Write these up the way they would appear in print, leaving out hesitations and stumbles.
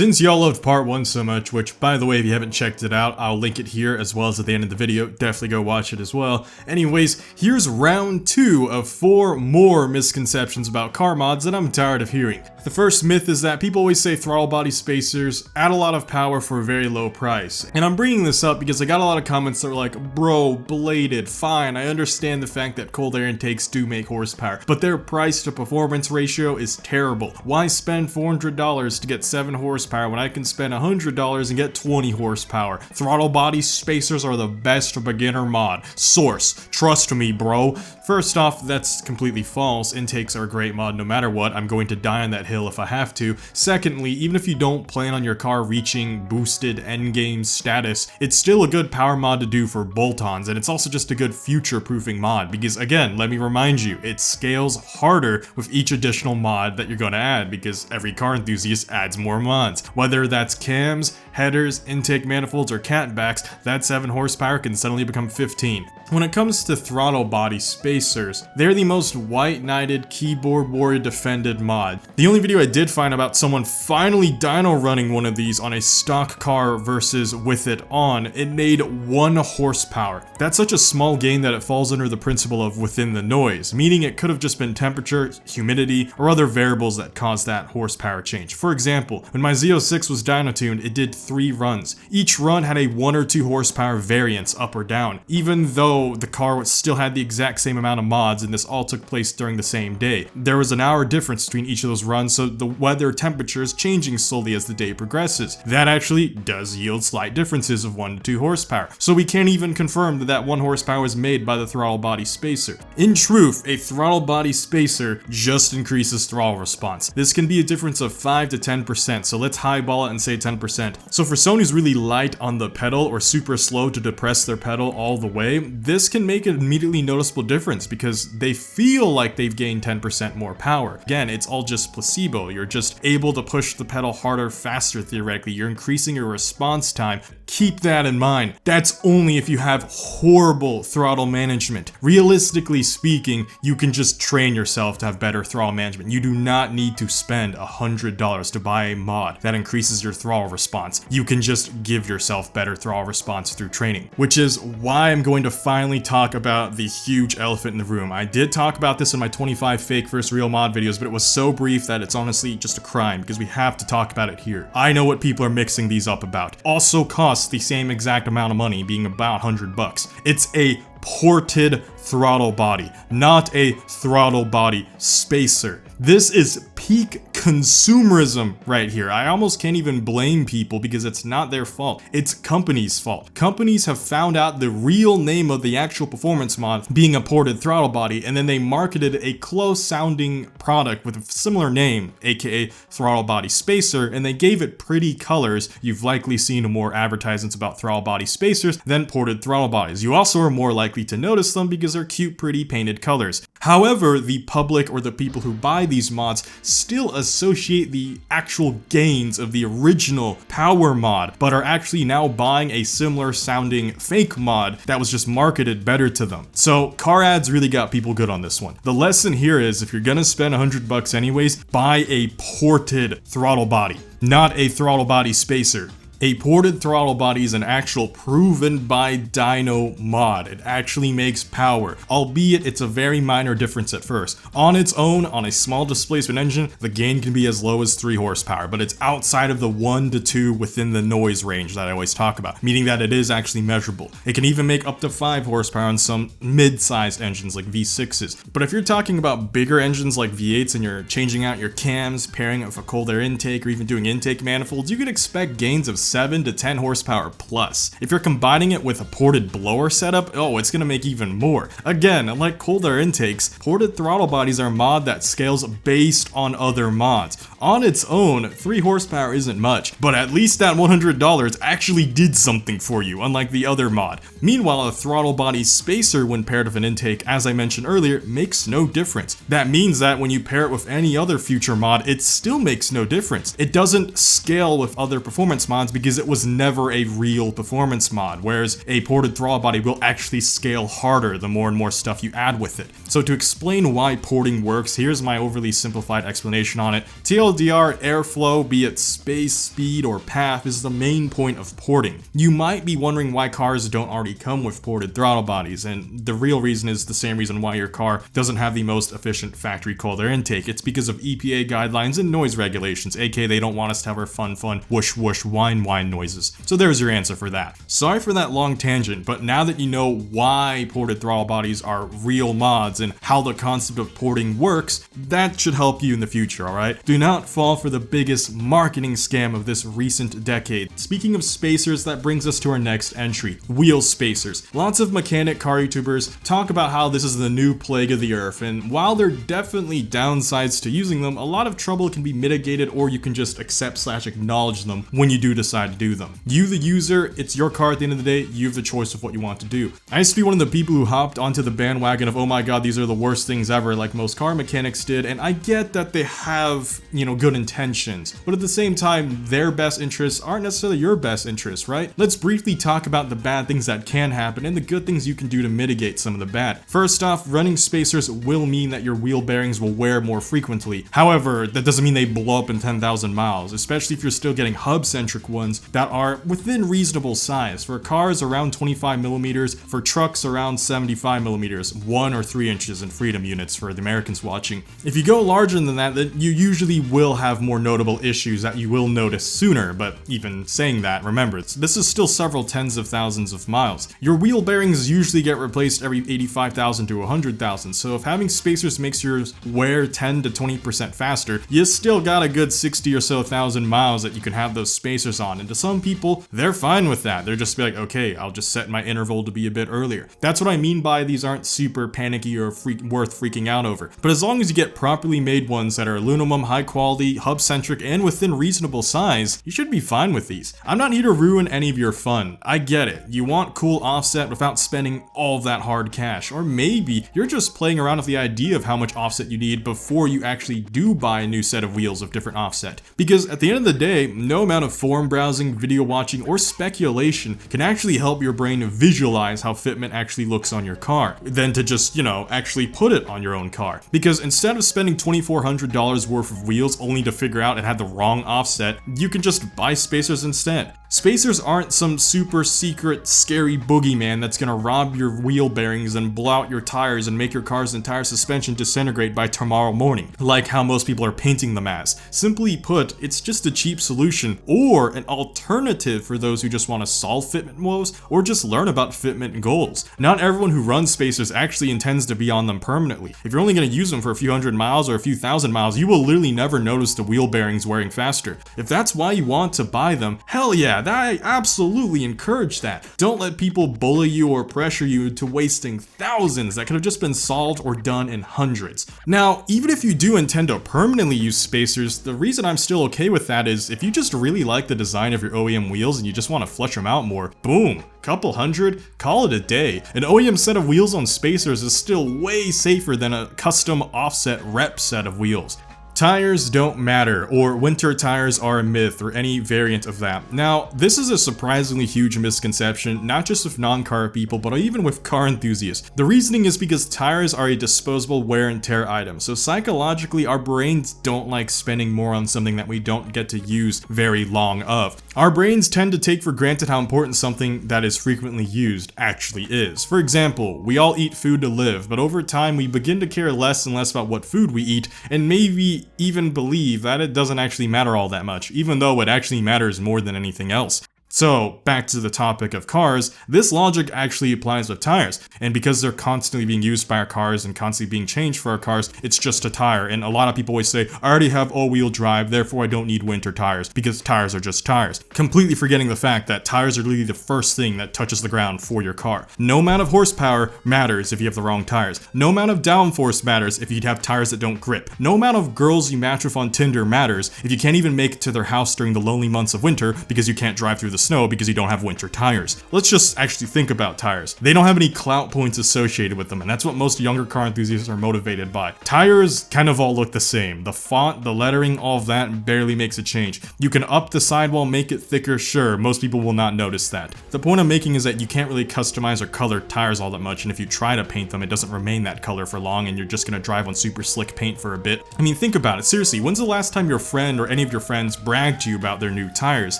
Since y'all loved part 1 so much, which by the way, if you haven't checked it out, I'll link it here as well as at the end of the video, definitely go watch it as well. Anyways, here's round 2 of 4 more misconceptions about car mods that I'm tired of hearing. The first myth is that people always say throttle body spacers add a lot of power for a very low price. And I'm bringing this up because I got a lot of comments that were like, bro, bladed, fine, I understand the fact that cold air intakes do make horsepower, but their price to performance ratio is terrible. Why spend $400 to get 7 horsepower when I can spend $100 and get 20 horsepower? Throttle body spacers are the best beginner mod. Source. Trust me, bro. First off, that's completely false. Intakes are a great mod no matter what. I'm going to die on that hill if I have to. Secondly, even if you don't plan on your car reaching boosted endgame status, it's still a good power mod to do for bolt-ons, and it's also just a good future-proofing mod because, again, let me remind you, it scales harder with each additional mod that you're going to add because every car enthusiast adds more mods. Whether that's cams, headers, intake manifolds, or catbacks, that 7 horsepower can suddenly become 15. When it comes to throttle body spacers, they're the most white-knighted keyboard warrior defended mod. The only video I did find about someone finally dyno running one of these on a stock car versus with it on, it made 1 horsepower. That's such a small gain that it falls under the principle of within the noise, meaning it could have just been temperature, humidity, or other variables that caused that horsepower change. For example, when my Z06 was dyno tuned, it did 3 runs. Each run had a 1 or 2 horsepower variance up or down, even though the car still had the exact same amount of mods and this all took place during the same day. There was an hour difference between each of those runs, so the weather temperature is changing slowly as the day progresses. That actually does yield slight differences of 1 to 2 horsepower, so we can't even confirm that that 1 horsepower was made by the throttle body spacer. In truth, a throttle body spacer just increases throttle response. This can be a difference of 5 to 10%, so let's highball it and say 10%. So for someone who's really light on the pedal or super slow to depress their pedal all the way, this can make an immediately noticeable difference because they feel like they've gained 10% more power. Again, it's all just placebo. You're just able to push the pedal harder, faster theoretically. You're increasing your response time. Keep that in mind. That's only if you have horrible throttle management. Realistically speaking, you can just train yourself to have better throttle management. You do not need to spend $100 to buy a mod that increases your throttle response. You can just give yourself better throttle response through training, which is why I'm going to finally talk about the huge elephant in the room. I did talk about this in my 25 fake versus real mod videos, but it was so brief that it's honestly just a crime because we have to talk about it here. I know what people are mixing these up about. Also costs the same exact amount of money, being about 100 bucks. It's a ported throttle body, not a throttle body spacer. This is peak consumerism right here. I almost can't even blame people because it's not their fault. It's companies' fault. Companies have found out the real name of the actual performance mod being a ported throttle body, and then they marketed a close sounding product with a similar name, aka throttle body spacer, and they gave it pretty colors. You've likely seen more advertisements about throttle body spacers than ported throttle bodies. You also are more likely to notice them because they're cute, pretty painted colors. However, the public or the people who buy these mods still associate the actual gains of the original power mod, but are actually now buying a similar sounding fake mod that was just marketed better to them. So car ads really got people good on this one. The lesson here is if you're gonna spend 100 bucks anyways, buy a ported throttle body, not a throttle body spacer. A ported throttle body is an actual proven by dyno mod. It actually makes power, albeit it's a very minor difference at first. On its own, on a small displacement engine, the gain can be as low as 3 horsepower, but it's outside of the 1 to 2 within the noise range that I always talk about, meaning that it is actually measurable. It can even make up to 5 horsepower on some mid-sized engines like V6s. But if you're talking about bigger engines like V8s and you're changing out your cams, pairing it with a cold air intake, or even doing intake manifolds, you can expect gains of 7 to 10 horsepower plus. If you're combining it with a ported blower setup, oh, it's gonna make even more. Again, unlike cold air intakes, ported throttle bodies are a mod that scales based on other mods. On its own, 3 horsepower isn't much, but at least that $100 actually did something for you, unlike the other mod. Meanwhile, a throttle body spacer when paired with an intake, as I mentioned earlier, makes no difference. That means that when you pair it with any other future mod, it still makes no difference. It doesn't scale with other performance mods because it was never a real performance mod, whereas a ported throttle body will actually scale harder the more and more stuff you add with it. So to explain why porting works, here's my overly simplified explanation on it. TLDR, airflow, be it space, speed, or path, is the main point of porting. You might be wondering why cars don't already come with ported throttle bodies, and the real reason is the same reason why your car doesn't have the most efficient factory cold air intake. It's because of EPA guidelines and noise regulations, aka they don't want us to have our fun whoosh whoosh whine noises. So there's your answer for that. Sorry for that long tangent, but now that you know why ported throttle bodies are real mods and how the concept of porting works, that should help you in the future, alright? Do not fall for the biggest marketing scam of this recent decade. Speaking of spacers, that brings us to our next entry, wheel spacers. Lots of mechanic car YouTubers talk about how this is the new plague of the earth, and while there are definitely downsides to using them, a lot of trouble can be mitigated, or you can just accept/acknowledge them when you do decide to do them. You, the user, it's your car at the end of the day, you have the choice of what you want to do. I used to be one of the people who hopped onto the bandwagon of, oh my god, these are the worst things ever, like most car mechanics did, and I get that they have, good intentions, but at the same time, their best interests aren't necessarily your best interests, right? Let's briefly talk about the bad things that can happen and the good things you can do to mitigate some of the bad. First off, running spacers will mean that your wheel bearings will wear more frequently. However, that doesn't mean they blow up in 10,000 miles, especially if you're still getting hub-centric ones that are within reasonable size. For cars, around 25 millimeters, for trucks, around 75 millimeters, 1 or 3 inches in freedom units for the Americans watching. If you go larger than that, then you usually will have more notable issues that you will notice sooner, but even saying that, remember, this is still several tens of thousands of miles. Your wheel bearings usually get replaced every 85,000 to 100,000, so if having spacers makes yours wear 10 to 20% faster, you still got a good 60 or so thousand miles that you can have those spacers on, and to some people, they're fine with that. They're just be like, okay, I'll just set my interval to be a bit earlier. That's what I mean by these aren't super panicky or worth freaking out over. But as long as you get properly made ones that are aluminum, high quality, hub-centric, and within reasonable size, you should be fine with these. I'm not here to ruin any of your fun. I get it. You want cool offset without spending all of that hard cash, or maybe you're just playing around with the idea of how much offset you need before you actually do buy a new set of wheels of different offset. Because at the end of the day, no amount of forum browsing, video watching, or speculation can actually help your brain visualize how fitment actually looks on your car, than to just, actually put it on your own car. Because instead of spending $2,400 worth of wheels only to figure out it had the wrong offset, you can just buy spacers instead. Spacers aren't some super secret scary boogeyman that's gonna rob your wheel bearings and blow out your tires and make your car's entire suspension disintegrate by tomorrow morning, like how most people are painting them as. Simply put, it's just a cheap solution, or an alternative for those who just want to solve fitment woes, or just learn about fitment goals. Not everyone who runs spacers actually intends to be on them permanently. If you're only going to use them for a few hundred miles or a few thousand miles, you will literally never notice the wheel bearings wearing faster. If that's why you want to buy them, hell yeah, I absolutely encourage that. Don't let people bully you or pressure you into wasting thousands that could have just been solved or done in hundreds. Now, even if you do intend to permanently use spacers, the reason I'm still okay with that is if you just really like the design of your OEM wheels and you just want to flesh them out more, boom, couple hundred, call it a day. An OEM set of wheels on spacers is still way safer than a custom offset rep set of wheels. Tires don't matter, or winter tires are a myth, or any variant of that. Now, this is a surprisingly huge misconception, not just with non-car people, but even with car enthusiasts. The reasoning is because tires are a disposable wear and tear item, so psychologically our brains don't like spending more on something that we don't get to use very long of. Our brains tend to take for granted how important something that is frequently used actually is. For example, we all eat food to live, but over time we begin to care less and less about what food we eat, and maybe even believe that it doesn't actually matter all that much, even though it actually matters more than anything else. So, back to the topic of cars, this logic actually applies with tires, and because they're constantly being used by our cars and constantly being changed for our cars, it's just a tire, and a lot of people always say, I already have all-wheel drive, therefore I don't need winter tires, because tires are just tires, completely forgetting the fact that tires are literally the first thing that touches the ground for your car. No amount of horsepower matters if you have the wrong tires. No amount of downforce matters if you have tires that don't grip. No amount of girls you match with on Tinder matters if you can't even make it to their house during the lonely months of winter because you can't drive through the snow because you don't have winter tires. Let's just actually think about tires. They don't have any clout points associated with them, and that's what most younger car enthusiasts are motivated by. Tires kind of all look the same. The font, the lettering, all of that barely makes a change. You can up the sidewall, make it thicker, sure, most people will not notice that. The point I'm making is that you can't really customize or color tires all that much, and if you try to paint them, it doesn't remain that color for long, and you're just gonna drive on super slick paint for a bit. I mean, think about it, seriously, when's the last time your friend or any of your friends bragged to you about their new tires?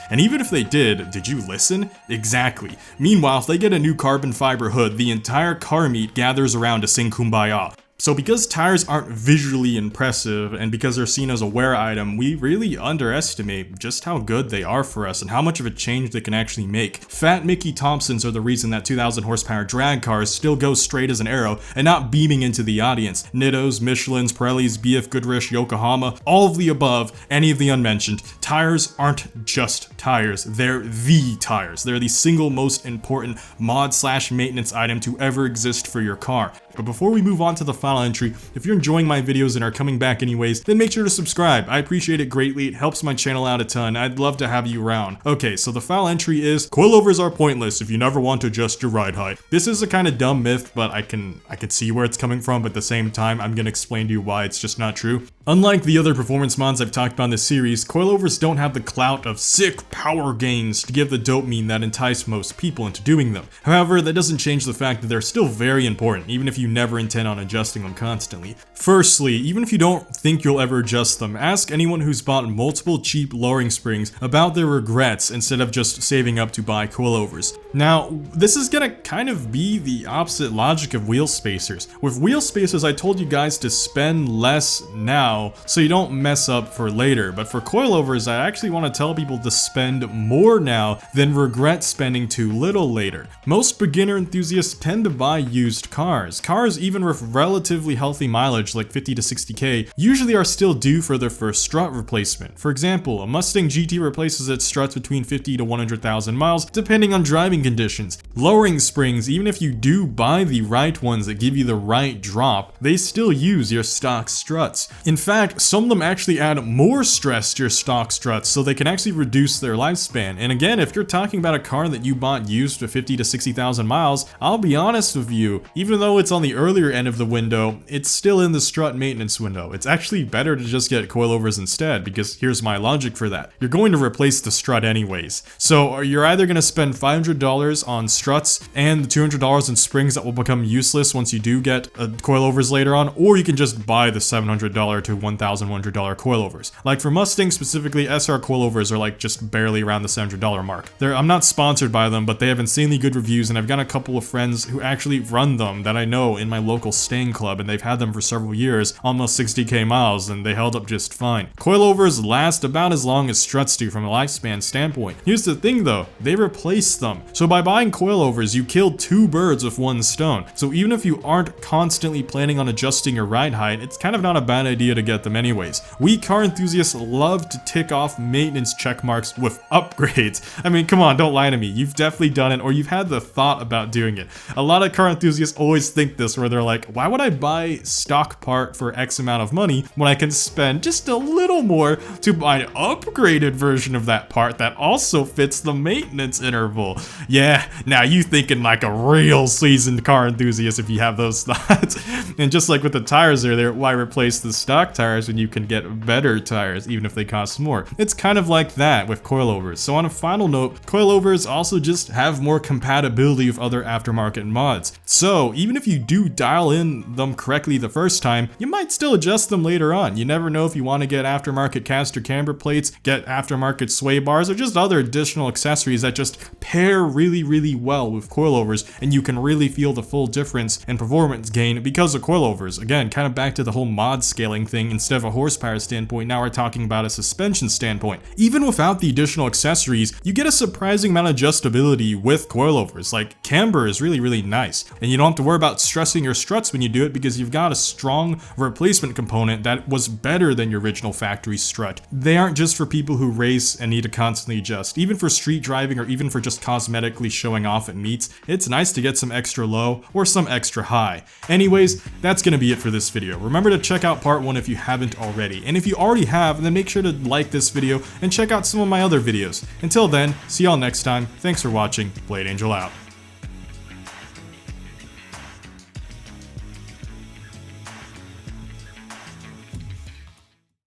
And even if they did you listen? Exactly. Meanwhile, if they get a new carbon fiber hood, the entire car meet gathers around to sing Kumbaya. So because tires aren't visually impressive and because they're seen as a wear item, we really underestimate just how good they are for us and how much of a change they can actually make. Fat Mickey Thompsons are the reason that 2,000 horsepower drag cars still go straight as an arrow and not beaming into the audience. Nittos, Michelins, Pirellis, BF Goodrich, Yokohama, all of the above, any of the unmentioned. Tires aren't just tires, they're the tires. They're the single most important mod/maintenance item to ever exist for your car. But before we move on to the final entry, if you're enjoying my videos and are coming back anyways, then make sure to subscribe. I appreciate it greatly, it helps my channel out a ton, I'd love to have you around. Okay, so the final entry is, coilovers are pointless if you never want to adjust your ride height. This is a kind of dumb myth, but I can see where it's coming from, but at the same time, I'm gonna explain to you why it's just not true. Unlike the other performance mods I've talked about in this series, coilovers don't have the clout of sick power gains to give the dopamine that entice most people into doing them. However, that doesn't change the fact that they're still very important, even if you never intend on adjusting them constantly. Firstly, even if you don't think you'll ever adjust them, ask anyone who's bought multiple cheap lowering springs about their regrets instead of just saving up to buy coilovers. Now, this is gonna kind of be the opposite logic of wheel spacers. With wheel spacers, I told you guys to spend less now so you don't mess up for later, but for coilovers, I actually want to tell people to spend more now than regret spending too little later. Most beginner enthusiasts tend to buy used cars. Cars even with relatively healthy mileage like 50 to 60k usually are still due for their first strut replacement. For example, a Mustang GT replaces its struts between 50 to 100,000 miles depending on driving conditions. Lowering springs, even if you do buy the right ones that give you the right drop, they still use your stock struts. In fact, some of them actually add more stress to your stock struts so they can actually reduce their lifespan. And again, if you're talking about a car that you bought used to 50 to 60,000 miles, I'll be honest with you, even though it's on the earlier end of the window, it's still in the strut maintenance window. It's actually better to just get coilovers instead, because here's my logic for that. You're going to replace the strut anyways. So you're either going to spend $500 on struts and the $200 in springs that will become useless once you do get coilovers later on, or you can just buy the $700 to $1,100 coilovers. Like for Mustang specifically, SR coilovers are like just barely around the $700 mark. I'm not sponsored by them, but they have insanely good reviews, and I've got a couple of friends who actually run them that I know in my local staying club, and they've had them for several years, almost 60k miles, and they held up just fine. Coilovers last about as long as struts do from a lifespan standpoint. Here's the thing though, they replace them. So by buying coilovers, you killed two birds with one stone. So even if you aren't constantly planning on adjusting your ride height, it's kind of not a bad idea to get them anyways. We car enthusiasts love to tick off maintenance check marks with upgrades. I mean, come on, don't lie to me. You've definitely done it, or you've had the thought about doing it. A lot of car enthusiasts always think this, where they're like, why would I buy stock part for X amount of money when I can spend just a little more to buy an upgraded version of that part that also fits the maintenance interval? Yeah, now you thinking like a real seasoned car enthusiast if you have those thoughts. And just like with the tires there, why replace the stock tires when you can get better tires even if they cost more? It's kind of like that with coilovers. So on a final note, coilovers also just have more compatibility with other aftermarket mods. So even if you do dial in them correctly the first time, you might still adjust them later on. You never know if you want to get aftermarket caster camber plates, get aftermarket sway bars, or just other additional accessories that just pair really well with coilovers, and you can really feel the full difference in performance gain because of coilovers. Again, kind of back to the whole mod scaling thing. Instead of a horsepower standpoint, now we're talking about a suspension standpoint. Even without the additional accessories, you get a surprising amount of adjustability with coilovers. Like, camber is really nice, and you don't have to worry about stressing your struts when you do it because you've got a strong replacement component that was better than your original factory strut. They aren't just for people who race and need to constantly adjust. Even for street driving, or even for just cosmetically showing off at meets, it's nice to get some extra low or some extra high. Anyways, that's gonna be it for this video. Remember to check out part 1 if if you haven't already. And if you already have, then make sure to like this video and check out some of my other videos. Until then, see y'all next time. Thanks for watching. Blade Angel out.